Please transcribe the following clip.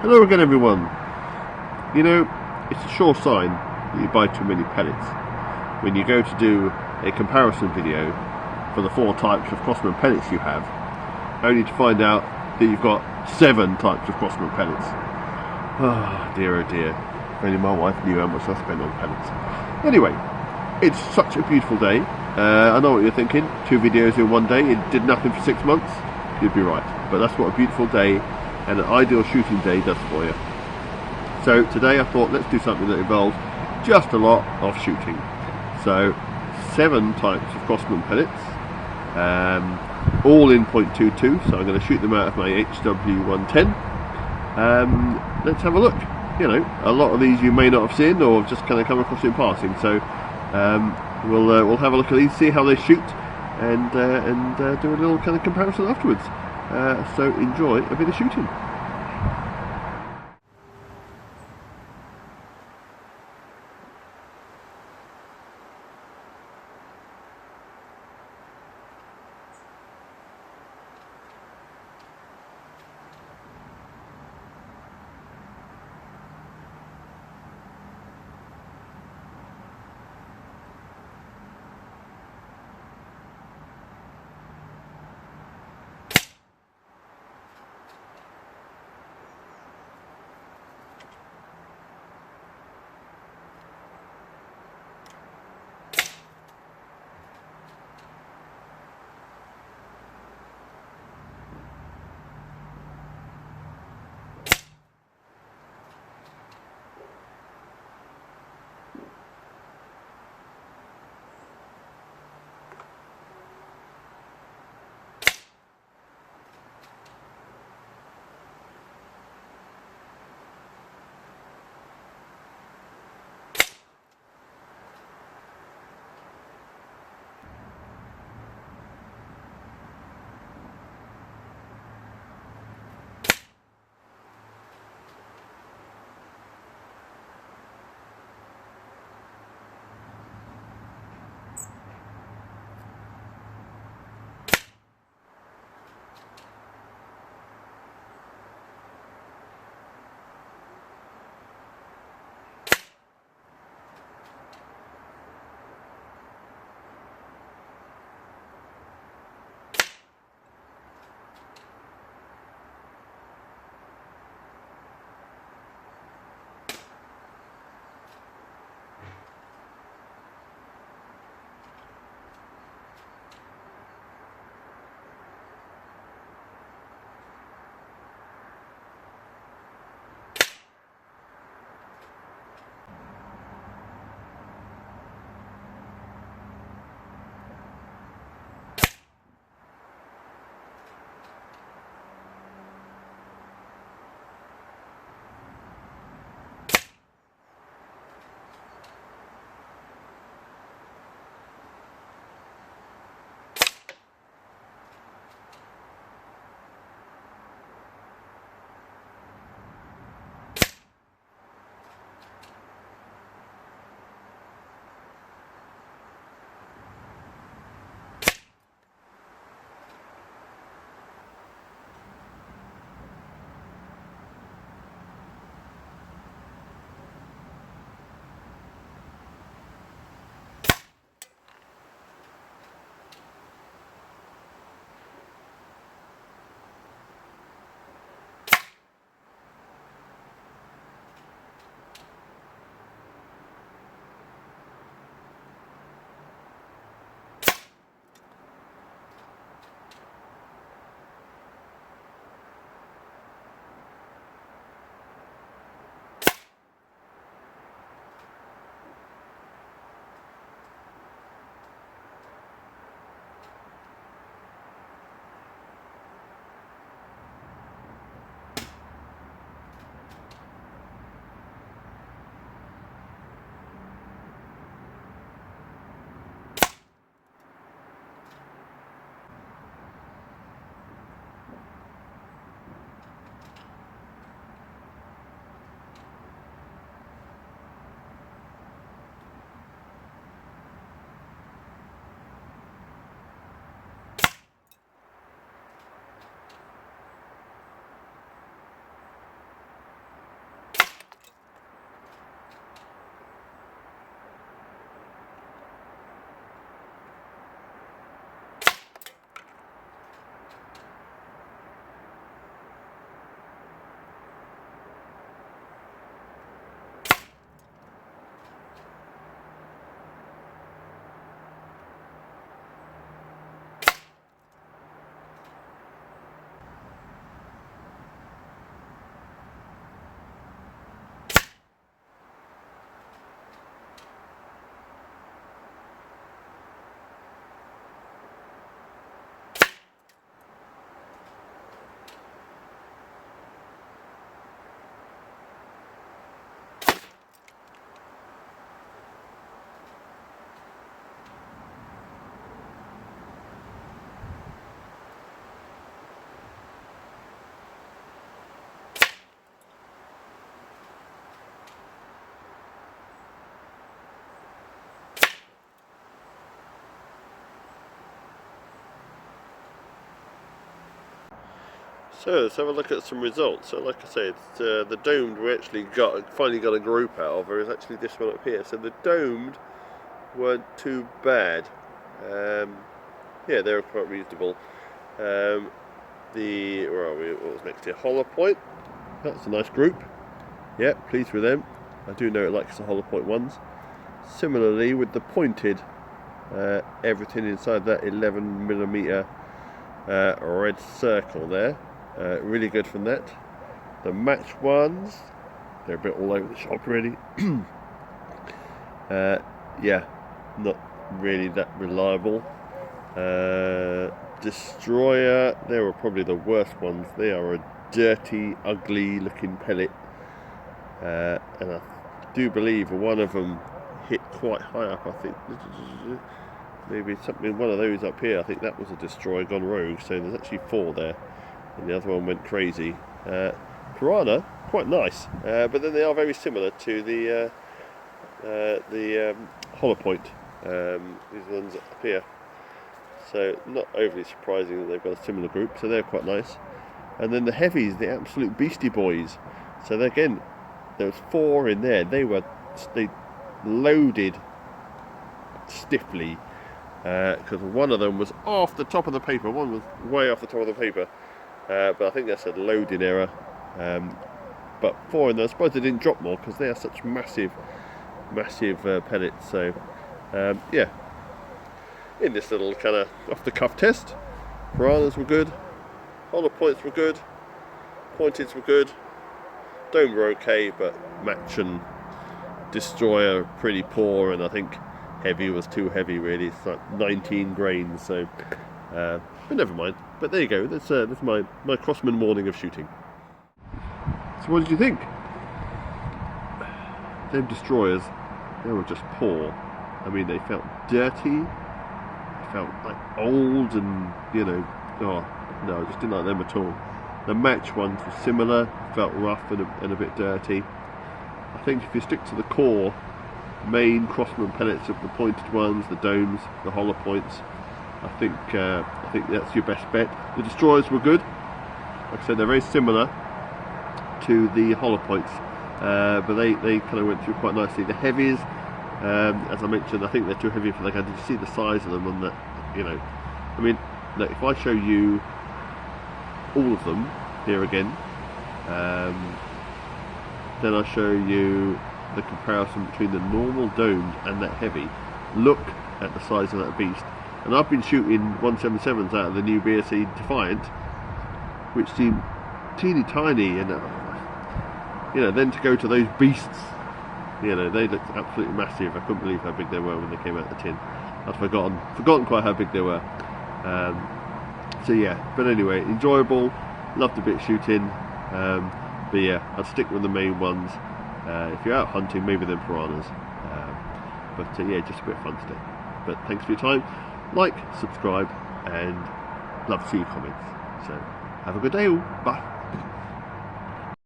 Hello again, everyone. You know, it's a sure sign that you buy too many pellets when you go to do a comparison video for the 4 types of Crosman pellets you have, only to find out that you've got 7 types of Crosman pellets. Oh dear, oh dear. If only my wife knew how much I spend on pellets. Anyway, it's such a beautiful day. I know what you're thinking. 2 videos in one day, it did nothing for 6 months. You'd be right. But that's what a beautiful day and an ideal shooting day does for you. So today I thought, let's do something that involves just a lot of shooting. So 7 types of Crosman pellets, all in .22, so I'm going to shoot them out of my HW110. Let's have a look. You know, a lot of these you may not have seen or have just kind of come across in passing, so we'll have a look at these, see how they shoot, and do a little kind of comparison afterwards. So enjoy a bit of shooting. So let's have a look at some results. So like I said, the domed we actually finally got a group out of, is actually this one up here. So the domed weren't too bad. Yeah, they were quite reasonable. Where are we? What was next here? Hollow Point. That's a nice group. Yeah, pleased with them. I do know it likes the hollow point ones. Similarly with the pointed, everything inside that 11mm red circle there. Really good from that. The match ones, they're a bit all over the shop really. Yeah, not really that reliable. Destroyer, they were probably the worst ones. They are a dirty, ugly looking pellet. And I do believe one of them hit quite high up. I think maybe one of those up here. I think that was a Destroyer gone rogue. So there's actually 4 there, and the other one went crazy. Piranha, quite nice, but then they are very similar to the hollow point. These ones up here. So not overly surprising that they've got a similar group. So they're quite nice. And then the heavies, the absolute beastie boys. So again, there was 4 in there. They loaded stiffly because one of them was off the top of the paper. One was way off the top of the paper, but I think that's a loading error. But 4 in there. I suppose they didn't drop more because they are such massive pellets. So yeah, in this little kind of off the cuff test, piranhas were good, hollow points were good, pointeds were good. Dome were okay, but match and destroyer pretty poor, and I think heavy was too heavy really. It's like 19 grains, so but never mind. But there you go, that's my Crosman morning of shooting. So what did you think? Them destroyers, they were just poor. I mean, they felt dirty, they felt like old, and you know, oh no, I just didn't like them at all. The match ones were similar, felt rough and a bit dirty. I think if you stick to the core main Crosman pellets of the pointed ones, the domes, the hollow points, I think that's your best bet. The destroyers were good. Like I said, they're very similar to the hollow points, but they kind of went through quite nicely. The heavies, as I mentioned, I think they're too heavy for the gun. Did you see the size of them on that? You know, I mean, look, if I show you all of them here again, then I'll show you the comparison between the normal domed and that heavy. Look at the size of that beast. And I've been shooting 177s out of the new BSE Defiant, which seem teeny tiny, and you know, then to go to those beasts, you know, they looked absolutely massive. I couldn't believe how big they were when they came out of the tin. I'd forgotten quite how big they were. So yeah, but anyway, enjoyable, loved a bit shooting, but yeah, I'd stick with the main ones. If you're out hunting, maybe then piranhas, but yeah, just a bit of fun today. But thanks for your time, like, subscribe, and love to see your comments. So have a good day all, bye.